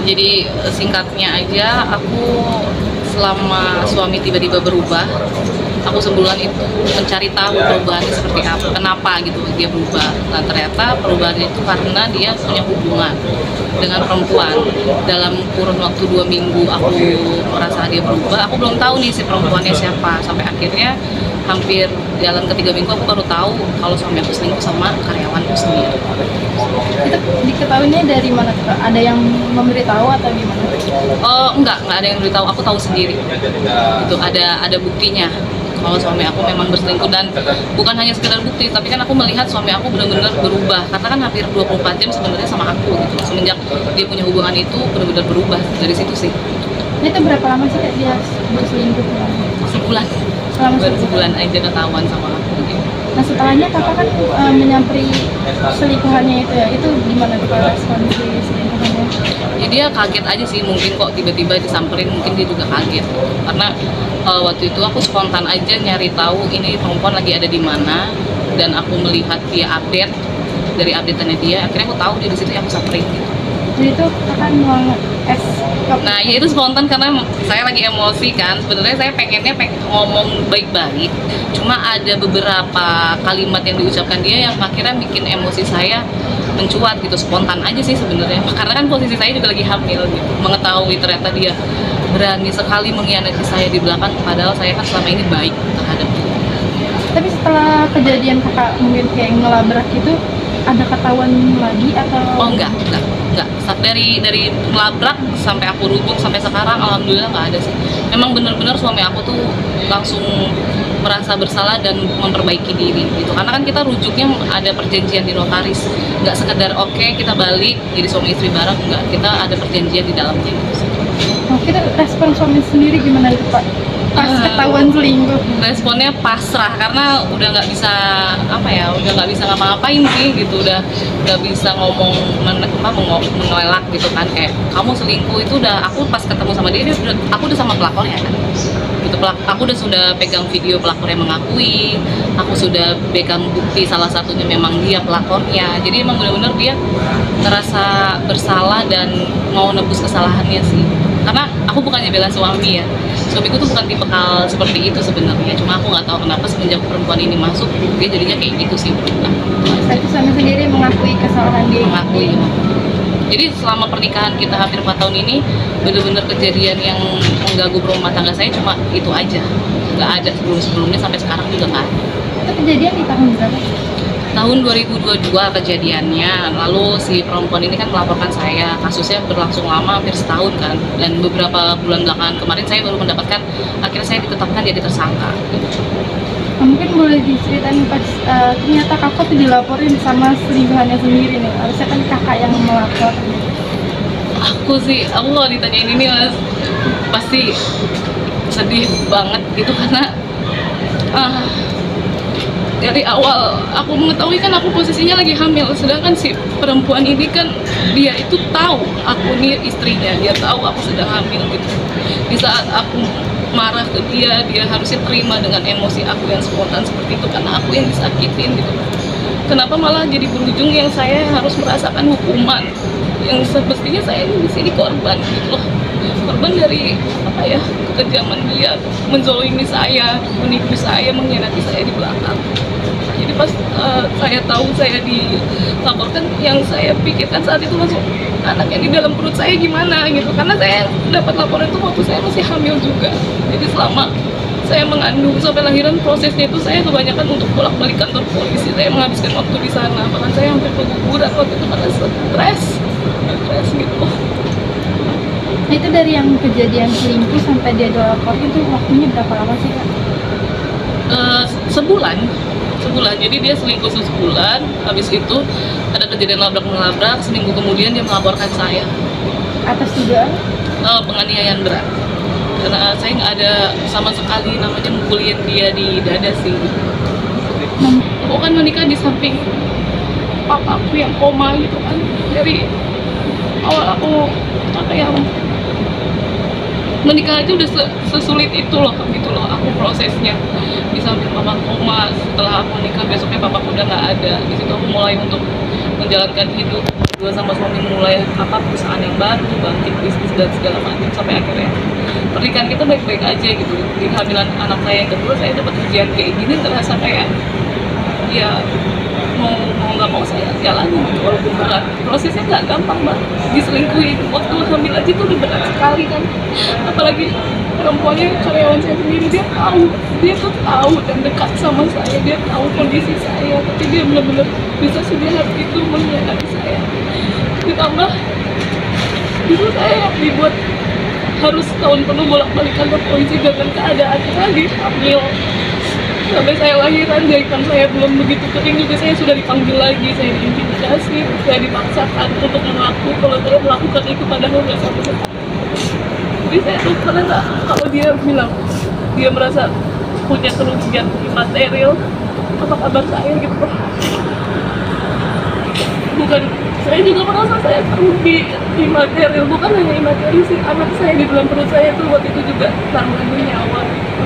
Jadi singkatnya aja, aku selama suami tiba-tiba berubah, aku sebulan itu mencari tahu perubahannya seperti apa, kenapa gitu dia berubah. Nah ternyata perubahannya itu karena dia punya hubungan dengan perempuan. Dalam kurun waktu 2 minggu aku merasa dia berubah, aku belum tahu nih si perempuannya siapa. Sampai akhirnya hampir jalan ke 3 minggu aku baru tahu kalau suami aku selingkuh sama karyawanku sendiri. Itu diketahuinya dari mana tuh, Kak? Ada yang memberitahu atau gimana? Enggak ada yang beritahu, aku tahu sendiri. Itu ada buktinya kalau suami aku memang berselingkuh, dan bukan hanya sekedar bukti, tapi kan aku melihat suami aku benar-benar berubah, karena kan hampir 24 jam sebenarnya sama aku gitu. Semenjak dia punya hubungan itu benar-benar berubah dari situ sih. Itu berapa lama sih Kak dia berselingkuh? Sebulan. Selama Baru sebulan aja ketahuan sama aku gitu. Nah setelahnya kakak kan menyamperi selingkuhannya itu ya, itu gimana tuh Kak respon si selingkuhannya? Ya dia kaget aja sih, mungkin kok tiba-tiba disamperin, mungkin dia juga kaget karena waktu itu aku spontan aja nyari tahu ini perempuan lagi ada di mana, dan aku melihat dia update, dari updateannya dia akhirnya aku tahu dia di situ, aku samperin gitu. Jadi itu kakak mau es kopi? Nah ya itu spontan karena saya lagi emosi kan. Sebenarnya saya pengennya ngomong baik-baik, cuma ada beberapa kalimat yang diucapkan dia yang akhirnya bikin emosi saya mencuat gitu. Spontan aja sih sebenarnya, karena kan posisi saya juga lagi hamil gitu. Mengetahui ternyata dia berani sekali mengkhianati saya di belakang, padahal saya kan selama ini baik terhadap dia. Tapi setelah kejadian kakak mungkin kayak ngelabrak gitu, ada ketahuan lagi atau? Oh enggak. Dari melabrak sampai aku rujuk sampai sekarang, alhamdulillah nggak ada sih. Memang benar-benar suami aku tuh langsung merasa bersalah dan memperbaiki diri gitu. Karena kan kita rujuknya ada perjanjian di notaris, nggak sekedar oke, kita balik jadi suami istri bareng, enggak. Kita ada perjanjian di dalamnya gitu. Oh, kita respon suami sendiri gimana itu Pak? Pas ketahuan selingkuh? Responnya pasrah, karena udah nggak bisa udah nggak bisa ngapa-ngapain sih gitu, udah nggak bisa ngomong mengelak gitu kan, kayak kamu selingkuh itu udah, aku pas ketemu sama dia aku udah sama pelakornya kan gitu. Aku sudah pegang video pelakornya mengakui, aku sudah pegang bukti salah satunya memang dia pelakornya. Jadi emang benar-benar dia ngerasa bersalah dan mau nebus kesalahannya sih. Karena aku bukannya bela suami ya, suamiku tuh bukan tipikal seperti itu sebenarnya, cuma aku nggak tahu kenapa semenjak perempuan ini masuk dia jadinya kayak gitu sih berubah. Berarti suami sendiri mengakui kesalahan dia? Mengakui. Jadi selama pernikahan kita hampir 4 tahun ini, bener-bener kejadian yang mengganggu rumah tangga saya cuma itu aja, nggak ada sebelumnya sampai sekarang juga nggak ada. Itu kejadian di tahun berapa? Tahun 2022 kejadiannya. Lalu si perempuan ini kan melaporkan saya, kasusnya berlangsung lama hampir setahun kan, dan beberapa bulan belakangan kemarin saya baru mendapatkan akhirnya saya ditetapkan jadi tersangka. Nah, mungkin boleh diceritain pas ternyata kakak tuh dilaporin sama selingkuhannya sendiri nih, harusnya kan kakak yang melapor. Aku kalau ditanyain ini mas, pasti sedih banget gitu, karena dari awal aku mengetahui kan aku posisinya lagi hamil, sedangkan si perempuan ini kan dia itu tahu aku nih istrinya, dia tahu aku sedang hamil gitu. Di saat aku marah ke dia harusnya terima dengan emosi aku yang spontan seperti itu, karena aku yang disakitin gitu. Kenapa malah jadi berujung yang saya harus merasakan hukuman yang semestinya saya ini di sini korban gitu loh, korban dari kekejaman dia, menzalimi saya, menipu saya, mengkhianati saya di belakang. Jadi pas saya tahu saya dilaporkan, yang saya pikirkan saat itu langsung anaknya di dalam perut saya gimana gitu, karena saya dapat laporan itu waktu saya masih hamil juga. Jadi selama saya mengandung sampai lahiran, prosesnya itu saya kebanyakan untuk bolak-balik kantor polisi, saya menghabiskan waktu di sana, bahkan saya hampir keguguran waktu itu karena stres gitu. Nah itu dari yang kejadian selingkuh sampai dia dilaporin itu waktunya berapa lama sih Kak? Sebulan. Jadi dia selingkuh sebulan, habis itu ada kejadian labrak-melabrak, seminggu kemudian dia melaporkan saya Atas dugaan? Penganiayaan berat, karena saya nggak ada sama sekali namanya mukulin dia di dada sih. Aku kan menikah di samping papaku yang koma gitu kan, dari awal aku menikah aja udah sesulit itu loh aku prosesnya. Di samping papa koma, setelah aku menikah besoknya papaku udah nggak ada. Di situ aku mulai untuk menjalankan hidup Gue sama suami mulai perusahaan yang baru, bangkit bisnis dan segala macam, sampai akhirnya pernikahan kita baik-baik aja gitu. Di kehamilan anak saya yang kedua, saya dapat ujian kayak gini, terasa kayak ya mau nggak mau saya jalani gitu, walaupun berat. Prosesnya nggak gampang banget, diselingkuhin waktu hamil aja tuh udah berat sekali kan, apalagi perempuannya karyawan saya sendiri, dia tuh tahu dan dekat sama saya, dia tahu kondisi saya, tapi dia benar-benar bisa sejahat itu mengkhianati saya. Ditambah itu saya yang dibuat harus tahun penuh bolak-balik kantor polisi dengan keadaan lagi hamil. Sampai saya lahiran, jahitan saya belum begitu kering juga saya sudah dipanggil lagi, saya diintimidasi, saya dipaksakan untuk mengaku kalau saya melakukan itu padahal nggak sampai sekali. Jadi saya tuh merasa kalau dia bilang dia merasa punya kerugian material, apa kabar saya gitu. Bukan, saya juga merasa saya kerugi imaterial, bukan hanya imaterial sih, anak saya di dalam perut saya tuh waktu itu juga taruhannya nyawa gitu.